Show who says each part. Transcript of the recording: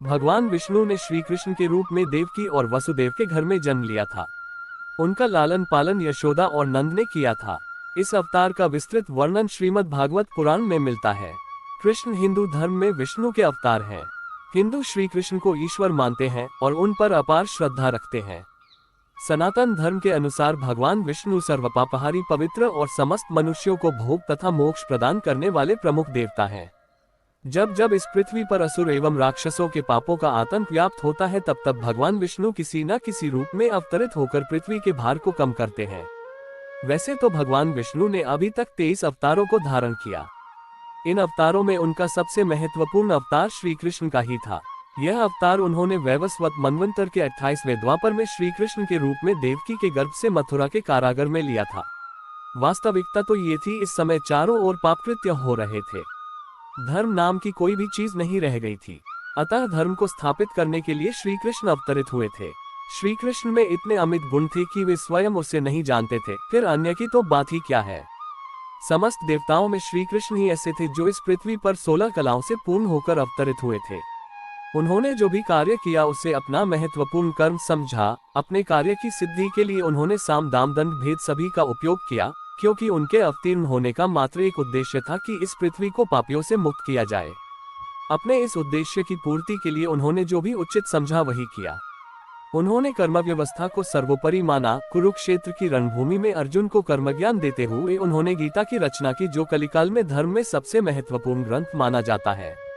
Speaker 1: भगवान विष्णु ने श्री कृष्ण के रूप में देवकी और वसुदेव के घर में जन्म लिया था। उनका लालन पालन यशोदा और नंद ने किया था। इस अवतार का विस्तृत वर्णन श्रीमद् भागवत पुराण में मिलता है। कृष्ण हिंदू धर्म में विष्णु के अवतार हैं। हिंदू श्री कृष्ण को ईश्वर मानते हैं और उन पर अपार श्रद्धा रखते हैं। सनातन धर्म के अनुसार भगवान विष्णु सर्वपापहारी, पवित्र और समस्त मनुष्यों को भोग तथा मोक्ष प्रदान करने वाले प्रमुख देवता हैं। जब जब इस पृथ्वी पर असुर एवं राक्षसों के पापों का आतंक व्याप्त होता है, तब तब भगवान विष्णु किसी न किसी रूप में अवतरित होकर पृथ्वी के भार को कम करते हैं। वैसे तो भगवान विष्णु ने अभी तक 23 अवतारों को धारण किया। इन अवतारों में उनका सबसे महत्वपूर्ण अवतार श्री कृष्ण का ही था। यह अवतार उन्होंने वैवस्वत मनवंतर के 28वें द्वापर में श्री कृष्ण के रूप में देवकी के गर्भ से मथुरा के कारागार में लिया था। वास्तविकता तो ये थी, इस समय चारों ओर पापकृत्य हो रहे थे। धर्म नाम की कोई भी चीज नहीं रह गई थी। अतः धर्म को स्थापित करने के लिए श्री कृष्ण अवतरित हुए थे। श्री कृष्ण में इतने अमित गुण थे कि वे स्वयं उससे नहीं जानते थे, फिर अन्य की तो बात ही क्या है। समस्त देवताओं में श्री कृष्ण ही ऐसे थे जो इस पृथ्वी पर 16 कलाओं से पूर्ण होकर अवतरित हुए थे। उन्होंने जो भी कार्य किया उसे अपना महत्वपूर्ण कर्म समझा। अपने कार्य की सिद्धि के लिए उन्होंने साम दाम दंड भेद सभी का उपयोग किया, क्योंकि उनके अवतीर्ण होने का मात्र एक उद्देश्य था कि इस पृथ्वी को पापियों से मुक्त किया जाए। अपने इस उद्देश्य की पूर्ति के लिए उन्होंने जो भी उचित समझा वही किया। उन्होंने कर्म व्यवस्था को सर्वोपरि माना। कुरुक्षेत्र की रणभूमि में अर्जुन को कर्मज्ञान देते हुए उन्होंने गीता की रचना की, जो कलिकाल में धर्म में सबसे महत्वपूर्ण ग्रंथ माना जाता है।